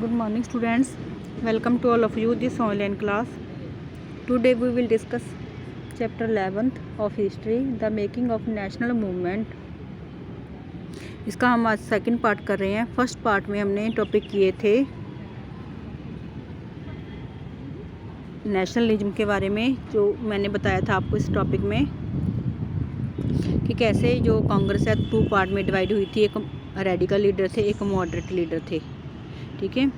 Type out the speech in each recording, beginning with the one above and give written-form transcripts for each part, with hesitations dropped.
Good morning students. Welcome to all of you this online class. Today we will discuss chapter 11th of history, the making of national movement. इसका हम आज second part कर रहे हैं। First part में हमने topic किए थे नेशनलिज्म के बारे में, जो मैंने बताया था आपको इस टॉपिक में कि कैसे जो कांग्रेस है 2 पार्ट में डिवाइड हुई थी। एक रेडिकल लीडर थे, एक मॉडरेट लीडर थे। ठीक है,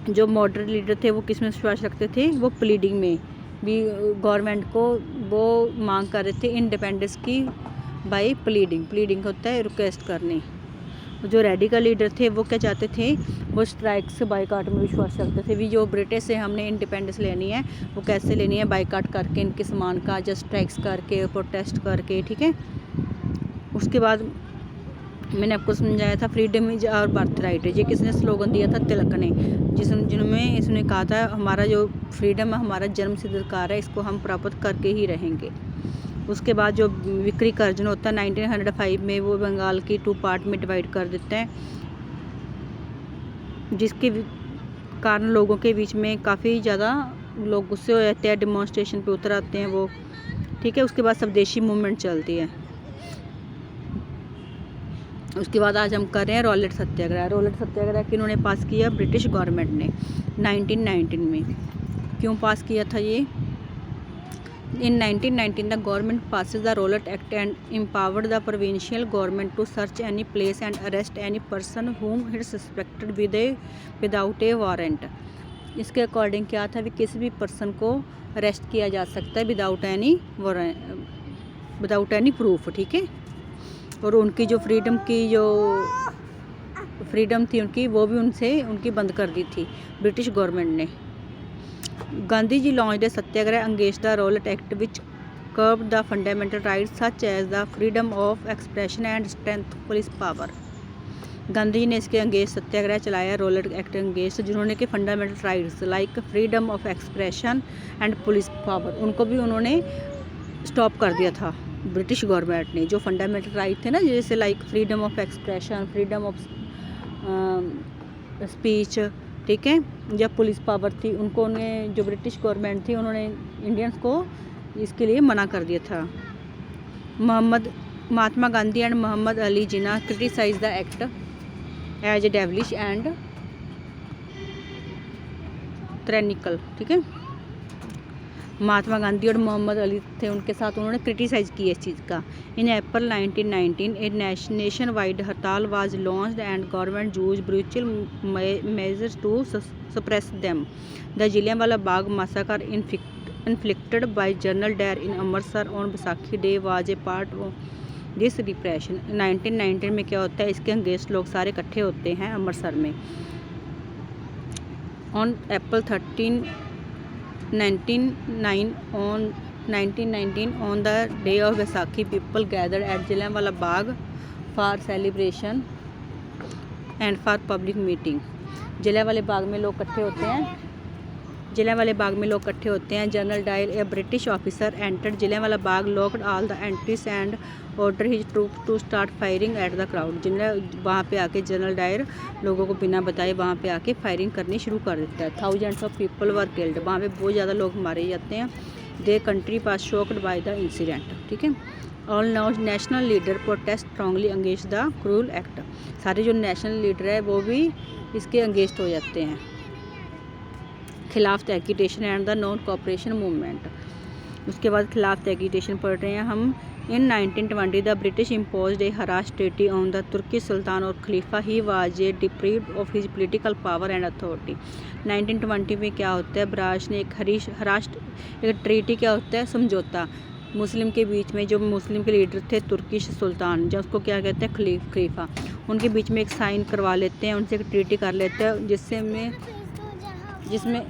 जो मॉडरेट लीडर थे वो किस में विश्वास रखते थे? वो प्लीडिंग में भी गवर्नमेंट को वो मांग कर रहे थे इंडिपेंडेंस की बाय प्लीडिंग होता है रिक्वेस्ट करनी। जो रेडिकल लीडर थे वो क्या चाहते थे? वो स्ट्राइक्स बायकॉट में विश्वास रखते थे। भी जो ब्रिटिश से हमने इंडिपेंडेंस लेनी है वो कैसे लेनी है? बायकॉट करके, इनके सामान का जस्ट स्ट्राइक्स करके, प्रोटेस्ट करके। ठीक है, उसके बाद मैंने आपको समझाया था freedom is our birthright. ये किसने स्लोगन दिया था? तिलक ने, जिनमें इसने कहा था हमारा जो फ्रीडम है हमारा जन्म सिद्ध अधिकार है, इसको हम प्राप्त करके ही रहेंगे। उसके बाद जो विकेंद्रीकरण होता है 1905 में, वो बंगाल की 2 पार्ट में डिवाइड कर देते हैं, जिसके कारण लोगों के बीच में काफ़ी ज़्यादा लोग गुस्से हो जाते हैं, डिमॉन्स्ट्रेशन पे उतर आते हैं वो। ठीक है, उसके बाद स्वदेशी मूवमेंट चलती है। उसके बाद आज हम कर रहे हैं रॉलेट सत्याग्रह। रॉलेट सत्याग्रह किन्होंने पास किया? ब्रिटिश गवर्नमेंट ने 1919 में। क्यों पास किया था ये? In 1919 the government passes the Rowlatt Act and empowered the provincial government to search any place and arrest any person whom it suspected without a warrant. इसके अकॉर्डिंग क्या था? भी किसी भी पर्सन को अरेस्ट किया जा सकता है विदाउट एनी प्रूफ। ठीक है, और उनकी जो फ्रीडम थी उनकी, वो भी उनकी बंद कर दी थी ब्रिटिश गवर्नमेंट ने। Gandhi ji launched a satyagraha against the Rowlatt act which curbed the fundamental rights such as the freedom of expression and strength police power. Gandhi ji ने इसके अगेंस्ट सत्याग्रह चलाया, रॉलेट एक्ट अगेंस्ट, जिन्होंने के fundamental rights like freedom of expression and police power, उनको भी उन्होंने stop कर दिया था ब्रिटिश गवर्नमेंट ने। जो फंडामेंटल राइट थे ना, जैसे like freedom of expression, freedom of speech, ठीक है, या पुलिस पावर थी, उनको उन्हें जो ब्रिटिश गवर्नमेंट थी उन्होंने इंडियंस को इसके लिए मना कर दिया था। Mahatma Gandhi and Mohammad Ali Jinnah criticise the act as a devilish and tyrannical. ठीक है, महात्मा गांधी और मोहम्मद अली थे, उनके साथ उन्होंने क्रिटिसाइज़ की इस चीज़ का। In April 1919 a nationwide hartal was launched and government used brutal measures to suppress them. The Jallianwala Bagh massacre inflicted by General Dyer in Amritsar on Baisakhi day was a part of this repression. 1919 में क्या होता है? इसके against लोग सारे इकट्ठे होते हैं अमृतसर में। On April 1919 on the day of Vaisakhi, people gathered at Jallianwala Bagh for celebration and for public meeting. जलियांवाले बाग में लोग इकट्ठे होते हैं। General Dyer, a British officer, entered Jallianwala Bagh, locked all the entries and order his troop to start firing at the crowd. वहाँ पे आके general Dyer लोगों को बिना बताए वहाँ पे आके फायरिंग करनी शुरू कर देता है। Thousands of people were killed, वहाँ पे बहुत ज़्यादा लोग मारे जाते हैं। The country was shocked by the incident. ठीक है, all national leader protest strongly against the cruel act. सारे जो नेशनल लीडर है वो भी इसके अगेंस्ट हो जाते हैं, खिलाफ the agitation and the non cooperation movement. उसके बाद खिलाफ द एगिटेशन पढ़ रहे हैं हम। In 1920 the British imposed a harsh treaty on the तुर्की सुल्तान और खलीफा। He was a deprived of his political power and authority. 1920 में क्या होता है? ब्रिटिश ने एक ट्रीटी, क्या होता है? समझौता मुस्लिम के बीच में। जो मुस्लिम के लीडर थे तुर्किश सुल्तान, जो उसको क्या कहते हैं? खलीफा, उनके बीच में एक साइन करवा लेते हैं, उनसे एक ट्रीटी कर लेते हैं, जिसमें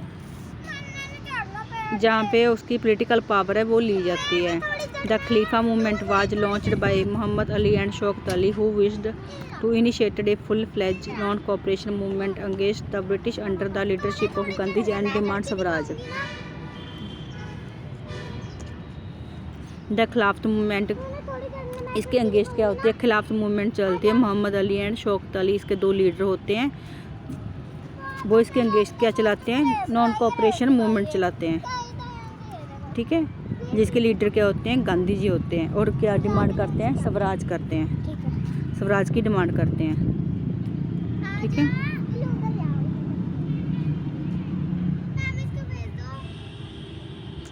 जहाँ पे उसकी पॉलिटिकल पावर है वो ली जाती है। The Khalifa movement was launched by Mohammad Ali and Shaukat Ali, who wished to initiated a full fledge non cooperation movement against the British under the leadership of Gandhi ji and demand swaraj. The Khilafat movement, इसके अगेंस्ट क्या होती है? खिलाफत मूवमेंट चलती है। मोहम्मद अली एंड शौकत अली इसके 2 लीडर होते हैं। वो इसके अंगेज क्या चलाते हैं, नॉन कोऑपरेशन मूवमेंट चलाते हैं, ठीक है। जिसके लीडर क्या होते हैं, गांधी जी होते हैं। और क्या डिमांड करते हैं, स्वराज करते हैं, स्वराज की डिमांड करते हैं, ठीक है।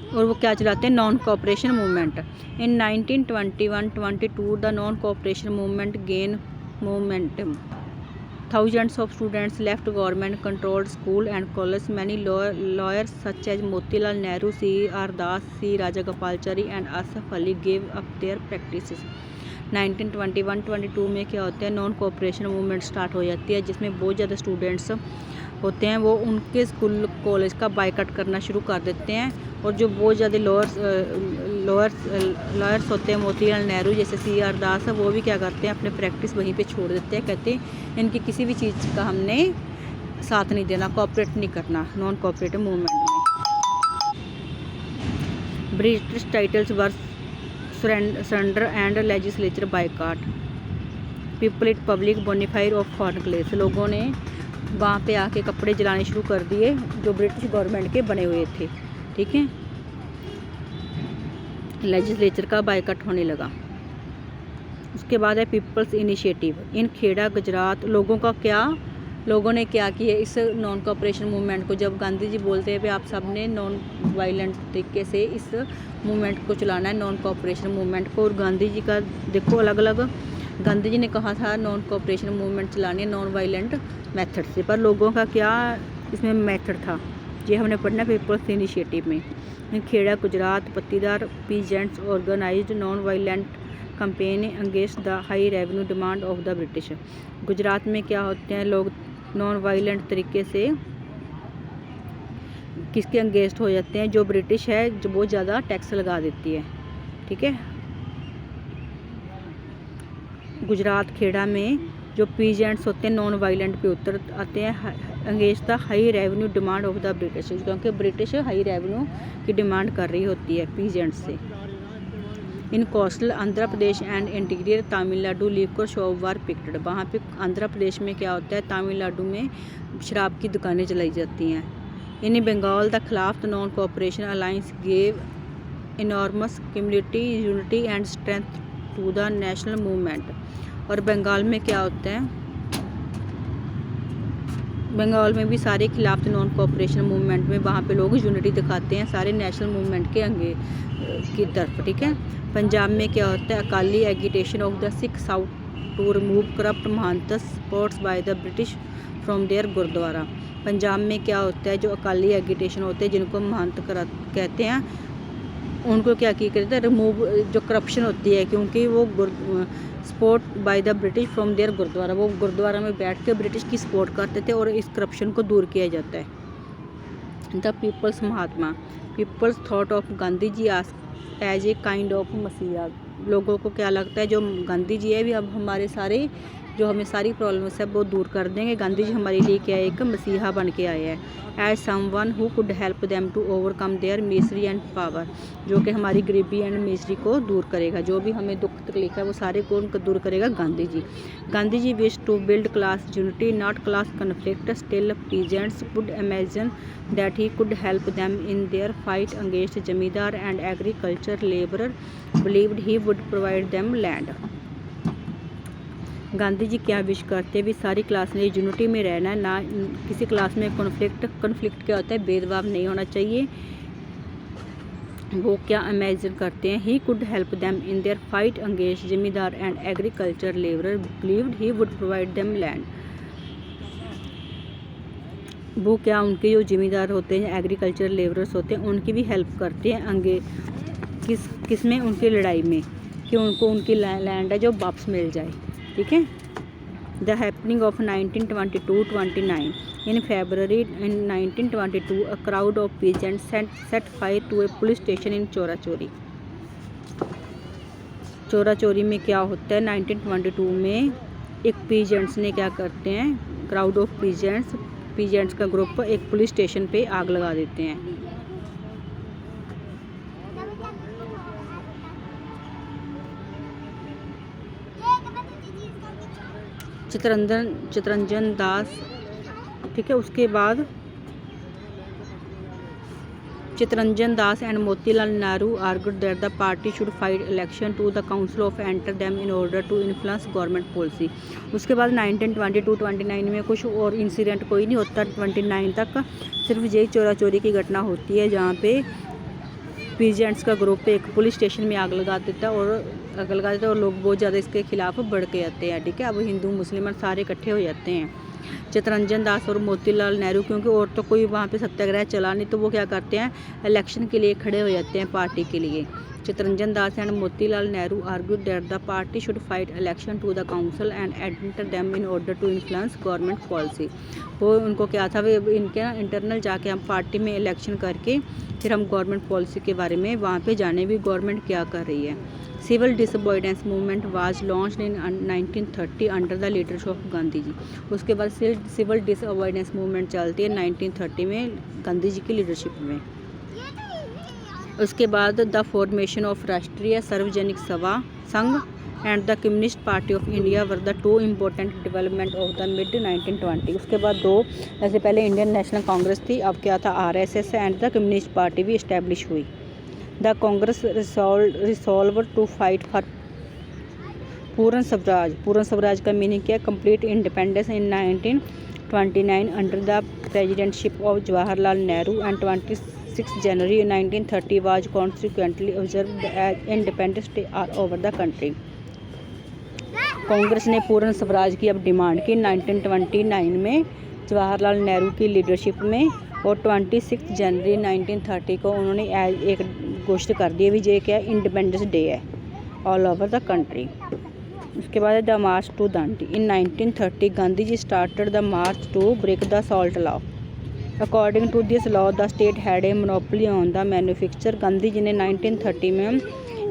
और वो क्या चलाते हैं, non cooperation movement. In 1921-22 the non cooperation movement gain momentum. Thousands of students left government-controlled school and colleges. Many lawyers such as Motilal Nehru, C.R. Das, C. Rajagopalachari and Asaf Ali gave up their practices. 1921-22 में क्या होता है, non cooperation movement start हो जाती है, जिसमें बहुत ज़्यादा स्टूडेंट्स होते हैं, वो उनके स्कूल कॉलेज का बाइकआउट करना शुरू कर देते हैं। और जो बहुत ज़्यादा लॉयर्स होते हैं, मोतीलाल नेहरू जैसे C.R. दास है, वो भी क्या करते हैं, अपने प्रैक्टिस वहीं पे छोड़ देते हैं। कहते हैं इनकी किसी भी चीज़ का हमने साथ नहीं देना, कोऑपरेट नहीं करना नॉन कोऑपरेटिव मूवमेंट में। British titles were surrender and legislature boycott. People it public bonfire of foreign clothes. लोगों ने वहाँ पे आके कपड़े जलाने शुरू कर दिए जो ब्रिटिश गवर्नमेंट के बने हुए थे, ठीक है। लेजिस्लेचर का बाइकआउट होने लगा। उसके बाद है people's initiative in Kheda Gujarat. लोगों ने क्या किया इस नॉन कोऑपरेशन मूवमेंट को। जब गांधी जी बोलते हैं कि आप सब ने नॉन वायलेंट तरीके से इस मूवमेंट को चलाना है, नॉन कोऑपरेशन मूवमेंट को। और गांधी जी का देखो अलग अलग, गांधी जी ने कहा था नॉन कोऑपरेशन मूवमेंट चलानी है नॉन वायलेंट मेथड से, पर लोगों का क्या इसमें मेथड था, ये हमने पढ़ना पीपल्स इनिशिएटिव में। Kheda Gujarat Patidar peasants organized non violent campaign against the high revenue demand of the British. Gujarat में क्या होते हैं लोग नॉन वायलेंट तरीके से किसके अगेंस्ट हो जाते हैं, जो ब्रिटिश है जो बहुत ज़्यादा टैक्स लगा देती है, ठीक है। गुजरात खेड़ा में जो पीजेंट्स होते हैं नॉन वायलेंट पे उतर आते हैं against the high revenue demand of the British, क्योंकि ब्रिटिश हाई रेवेन्यू की डिमांड कर रही होती है पीजेंट्स से। इन coastal Andhra Pradesh and interior Tamil Nadu liquor shop were picked. वहाँ पे आंध्र प्रदेश में क्या होता है, तमिलनाडु में शराब की दुकानें चलाई जाती हैं। In Bengal the Khilaf non cooperation alliance gave enormous community unity and strength to the national movement. और बंगाल में क्या होता है, बंगाल में भी सारे खिलाफ नॉन कोऑपरेशन मूवमेंट में वहाँ पे लोग यूनिटी दिखाते हैं सारे नेशनल मूवमेंट के अंगे की तरफ, ठीक है। पंजाब में क्या होता है, Akali agitation of the Sikh sought to remove corrupt mahants supports by the British from their gurdwara. Punjab में क्या होता है, जो अकाली एगिटेशन होते हैं जिनको महंत कहते हैं, उनको क्या किया करते हैं, रिमूव जो करप्शन होती है, क्योंकि वो support by the British from their gurdwara, वो गुरुद्वारा में बैठ के ब्रिटिश की सपोर्ट करते थे और इस करप्शन को दूर किया जाता है। The people's Mahatma people's thought of Gandhi ji as a kind of masiha. लोगों को क्या लगता है, जो गांधी जी है भी अब हमारे सारे जो हमें सारी प्रॉब्लम्स है वो दूर कर देंगे। गांधी जी हमारे लिए क्या है, एक मसीहा बन के आए हैं। As someone who could help them to overcome their misery and power, जो कि हमारी गरीबी एंड मिजरी को दूर करेगा। जो भी हमें दुख तकलीफ है वो सारे को उनको दूर करेगा Gandhi ji. Gandhi ji wish to build class unity not class conflict. Still peasants could imagine that he could help them in their fight against zamindar and agriculture labourer believed he would provide them land. Gandhi ji क्या विश करते हैं भी सारी class ने unity में रहना है, ना किसी क्लास में कॉन्फ्लिक्ट क्या होता है, भेदभाव नहीं होना चाहिए। वो क्या इमेजिन करते हैं, he could help them in their fight against zamindar and agriculture labourer believed he would provide them land. वो क्या उनके जो जमींदार होते हैं, एग्रीकल्चर लेबरर्स होते हैं, उनकी भी हेल्प करते हैं आगे किस में, उनकी लड़ाई में, कि उनको उनकी लैंड है जो वापस मिल जाए, ठीक है। The happening of 1922-29 in February in 1922 a crowd of peasants set fire to a police station in चोराचोरी। चोराचोरी में क्या होता है, 1922 में एक पीजेंट्स ने क्या करते हैं, क्राउड ऑफ पीजेंट्स का ग्रुप एक पुलिस स्टेशन पे आग लगा देते हैं। चितरंजन दास ठीक है। उसके बाद Chittaranjan Das and Motilal Nehru argued that the party should fight election to the council of enter them in order to influence government policy. उसके बाद 1922-29 में कुछ और इंसिडेंट कोई नहीं होता, 29 तक सिर्फ यही चोरा चोरी की घटना होती है, जहाँ पे पीजेंट्स का ग्रुप एक पुलिस स्टेशन में आग लगा देता है और लोग बहुत ज़्यादा इसके खिलाफ बढ़ के जाते हैं, ठीक है। अब हिंदू मुस्लिम सारे इकट्ठे हो जाते हैं। चितरंजन दास और मोतीलाल नेहरू, क्योंकि और तो कोई वहाँ पे सत्याग्रह चला नहीं, तो वो क्या करते हैं, इलेक्शन के लिए खड़े हो जाते हैं पार्टी के लिए। Chittaranjan Das and Motilal Nehru argued that the party should fight election to the council and enter them in order to influence government policy. वो उनको क्या था, वे इनके ना इंटरनल जाके हम पार्टी में इलेक्शन करके फिर हम गवर्नमेंट पॉलिसी के बारे में वहाँ पे जाने भी गवर्नमेंट क्या कर रही है। Civil disobedience movement was launched in 1930 under the leadership of Gandhi ji. उसके बाद सिविल डिसअबॉइडेंस मूवमेंट चलती है 1930 में गांधी जी की लीडरशिप में। उसके बाद द फॉर्मेशन ऑफ राष्ट्रीय सार्वजनिक सभा संघ and the communist party of India were the two important development of the mid 1920। उसके बाद दो, जैसे पहले इंडियन नेशनल कांग्रेस थी, अब क्या था, RSS and the communist party भी इस्टेब्लिश हुई। The Congress resolve to fight for Purna Swaraj. Purna Swaraj का मीनिंग क्या है, complete independence in 1929 under the presidentship of Jawaharlal Nehru and 26 January 1930 was consequently observed as independence day all over the country. Congress ने पूर्ण स्वराज की अब demand की 1929 में जवाहरलाल नेहरू की लीडरशिप में, और 26 जनवरी 1930 को उन्होंने एक घोषित कर दिया भी ये क्या इंडिपेंडेंस डे है ऑल ओवर द कंट्री। उसके बाद the march to Dandi. In 1930 Gandhi ji started the march to break the salt law. According to this law the state had a monopoly on the manufacture. Gandhi ji ने 1930 में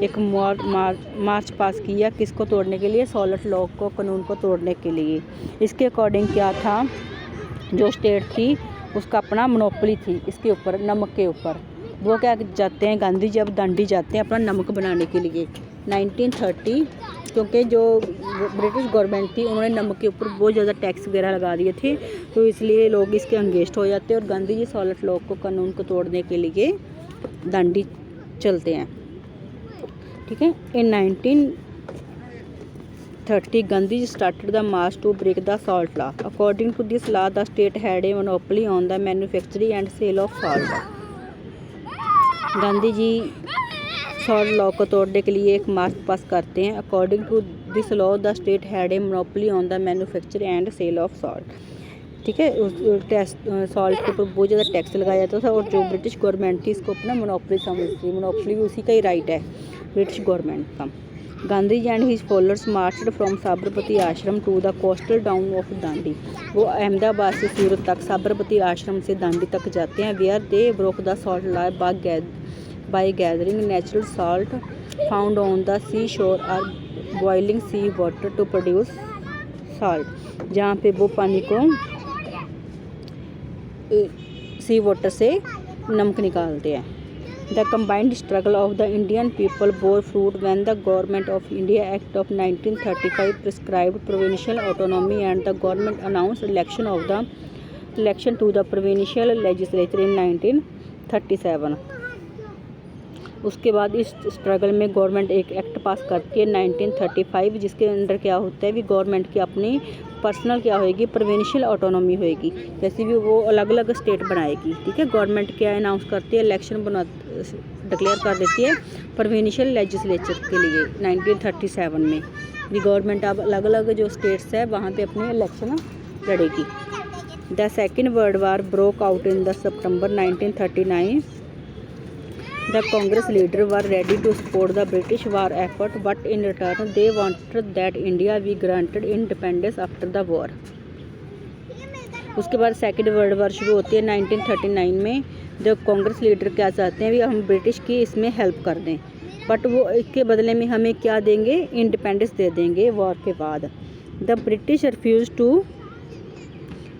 एक मार्च पास किया, किसको तोड़ने के लिए, सॉल्ट लॉ को, कानून को तोड़ने के लिए। इसके अकॉर्डिंग क्या था, जो स्टेट थी उसका अपना मोनोपोली थी इसके ऊपर, नमक के ऊपर। वो क्या जाते हैं, गांधी जी अब दांडी जाते हैं अपना नमक बनाने के लिए 1930, क्योंकि जो ब्रिटिश गवर्नमेंट थी उन्होंने नमक के ऊपर बहुत ज़्यादा टैक्स वगैरह लगा दिए थे, तो इसलिए लोग इसके अंगेस्ट हो जाते हैं और गांधी जी सॉल्ट लॉ को, कानून को तोड़ने के लिए दांडी चलते हैं, ठीक है। In 1930 Gandhi ji started the march to break the salt law. According to this law the state had a monopoly on the manufacturing and sale of salt. Gandhi ji salt law को तोड़ने के लिए एक मार्च पास करते हैं। According to this law the state had a monopoly on the manufacture and sale of salt, ठीक है। सॉल्ट के ऊपर बहुत ज़्यादा टैक्स लगाया जाता था और जो ब्रिटिश गवर्नमेंट थी इसको अपना मोनोपोली समझती, मोनोपोली भी उसी का ही राइट है ब्रिटिश गवर्नमेंट का। Gandhi ji and his followers marched from Sabarmati Ashram to the coastal town of Dandi. वो अहमदाबाद से सूरत तक साबरमती आश्रम से दांडी तक जाते हैं। Where they broke the salt law by gathering natural salt found on the seashore or boiling sea water to produce salt, जहाँ पे वो पानी को सी वाटर से नमक निकालते हैं। The combined struggle of the Indian people bore fruit when the Government of India Act of 1935 prescribed provincial autonomy and the government announced election to the provincial legislature in 1937। उसके बाद इस स्ट्रगल में government एक act पास करती है 1935, जिसके under क्या होता है भी गवर्नमेंट की अपनी पर्सनल क्या होएगी, प्रोविंशियल ऑटोनॉमी होएगी, जैसे भी वो अलग अलग स्टेट बनाएगी, ठीक है। गवर्नमेंट क्या अनाउंस करती है, इलेक्शन डिक्लेयर कर देती है प्रोविंशियल लेजिस्लेचर के लिए 1937 में भी गवर्नमेंट अब अलग अलग जो स्टेट्स है वहाँ पे अपने इलेक्शन लड़ेगी। The second world war broke out in the September 1939। The Congress leaders were ready to support the British war effort, but in return they wanted that India be granted independence after the war। उसके बाद second world war शुरू होती है 1939 में। जो Congress leader क्या चाहते हैं भी हम ब्रिटिश की इसमें हेल्प कर दें, बट वो इसके बदले में हमें क्या देंगे, इंडिपेंडेंस दे देंगे वॉर के बाद। The British refuse to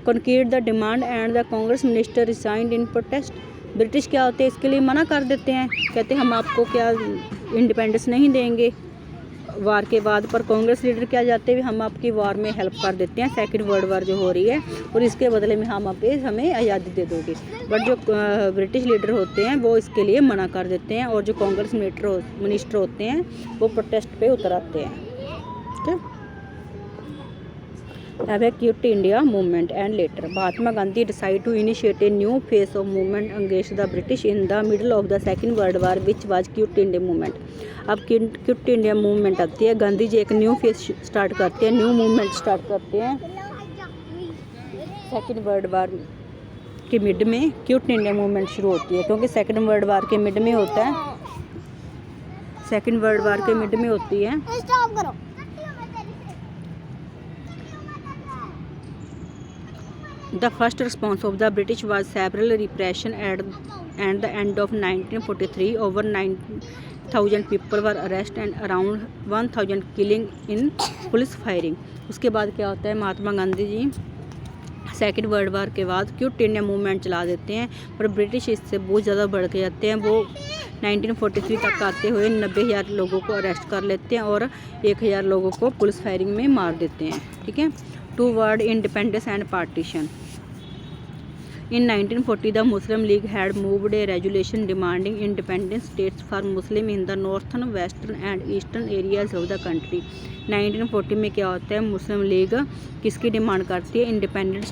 concrete the demand and the Congress minister resigned in protest. British क्या होते हैं इसके लिए मना कर देते हैं, कहते हैं हम आपको क्या इंडिपेंडेंस नहीं देंगे, वार के बाद पर कांग्रेस लीडर क्या जाते हैं, हम आपकी वार में हेल्प कर देते हैं, सेकंड वर्ल्ड वार जो हो रही है, और इसके बदले में हमें आज़ादी दे दोगे। बट जो ब्रिटिश लीडर होते हैं वो इसके लिए मना कर देते हैं, और जो कांग्रेस मिनिस्टर होते हैं वो प्रोटेस्ट पे उतर आते हैं। ठीक है। Have a quit India movement and later Mahatma Gandhi decided to initiate a new phase of movement against the British in the middle of the Second World War, which was Quit India movement। अब quit India movement आती है, गांधी जी एक new phase start करते हैं, new movement start करते हैं second world war के mid में। क्विट इंडिया मूवमेंट शुरू होती है क्योंकि सेकेंड वर्ल्ड वार के मिड में होता है, सेकेंड वर्ल्ड वार के मिड में होती है। The first response of the British was several repression and the end of 1943 over 9,000 people were arrested and around 1,000 killing in police firing। उसके बाद क्या होता है, Mahatma Gandhi ji second world war के बाद क्विट इंडिया मूवमेंट चला देते हैं, पर ब्रिटिश इससे बहुत ज़्यादा बढ़ के जाते हैं। वो 1943 तक आते हुए 90,000 लोगों को अरेस्ट कर लेते हैं और 1,000 लोगों को पुलिस फायरिंग में मार देते हैं। ठीक है। Toward independence and partition. In 1940, the Muslim League had moved a resolution demanding independent states for Muslim in the northern, western and eastern areas of the country। 1940 में क्या होता है, मुस्लिम लीग किसकी डिमांड करती है, इंडिपेंडेंट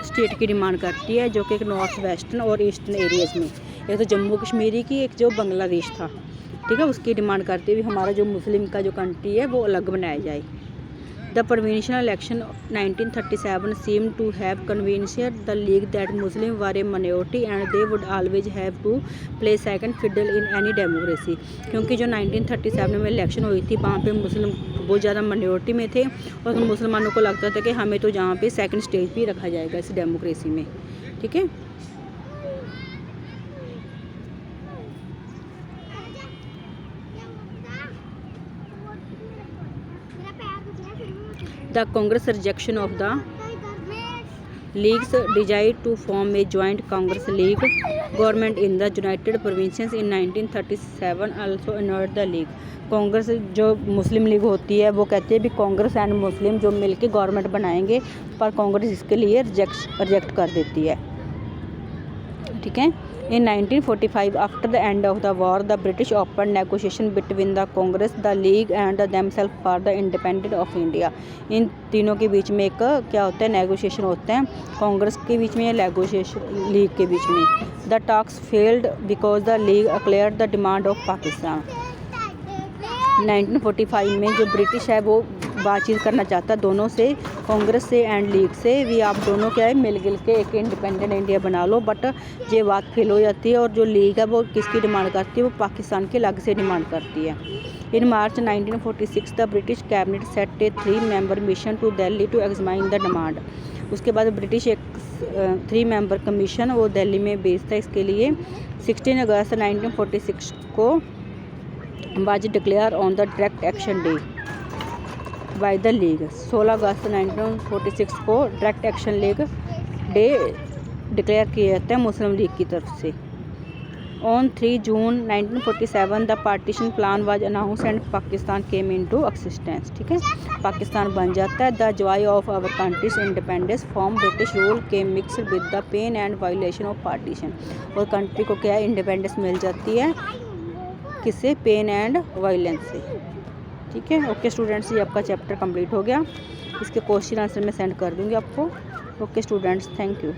स्टेट की demand करती है, जो कि एक नॉर्थ वेस्टर्न और ईस्टर्न एरियाज़ में, एक तो जम्मू कश्मीरी की, एक जो बांग्लादेश था, ठीक है, उसकी डिमांड करती हुई हमारा जो मुस्लिम का जो कंट्री है वो अलग बनाया जाए। The provincial election 1937 seemed to have convinced the League that Muslims were a minority and they would always have to play second fiddle in any democracy। क्योंकि जो 1937 में इलेक्शन हुई थी वहाँ पे मुस्लिम बहुत ज़्यादा माइनॉरिटी में थे और मुसलमानों को लगता था कि हमें तो जहाँ पे सेकंड स्टेज पे रखा जाएगा इस डेमोक्रेसी में। ठीक है। The Congress rejection of the League's desire to form a joint Congress League government in the United Provinces in 1937 also annulled the League। Congress जो मुस्लिम लीग होती है वो कहती है भी कांग्रेस एंड मुस्लिम जो मिलके गवर्नमेंट बनाएंगे, पर कांग्रेस इसके लिए रिजेक्ट कर देती है। ठीक है। In 1945, after the end of the war, the British opened negotiation between the Congress, the League, and themselves for the independence of India। इन तीनों के बीच में एक क्या होता है, नेगोशिएशन होते हैं, कांग्रेस के बीच में या नेगोशिएशन लीग के बीच में। The talks failed because the League declared the demand of Pakistan। 1945 में जो ब्रिटिश है वो बातचीत करना चाहता है दोनों से, कांग्रेस से एंड लीग से, भी आप दोनों क्या है मिल गिल के एक इंडिपेंडेंट इंडिया बना लो, बट ये बात फेल हो जाती है और जो लीग है वो किसकी डिमांड करती है, वो पाकिस्तान की अलग से डिमांड करती है। In March 1946 the British cabinet set a 3-member mission to Delhi to examine the demand. उसके बाद ब्रिटिश एक 3-member कमीशन वो दिल्ली में भेजता है इसके लिए। 16 अगस्त 1946 को was declare on the direct action day by the league. 16 अगस्त 1946 को direct action league day declare किया जाता है मुस्लिम लीग की तरफ से। On 3 June 1947 the partition plan was announce and Pakistan came into existence. ठीक है, पाकिस्तान बन जाता है। The joy of our country's independence from British rule came mixed with the pain and violation of partition. और country को क्या इंडिपेंडेंस मिल जाती है, किससे, पेन एंड वायलेंस से। ठीक है। ओके स्टूडेंट्स, ये आपका चैप्टर कंप्लीट हो गया। इसके क्वेश्चन आंसर मैं सेंड कर दूँगी आपको। Okay students, thank you.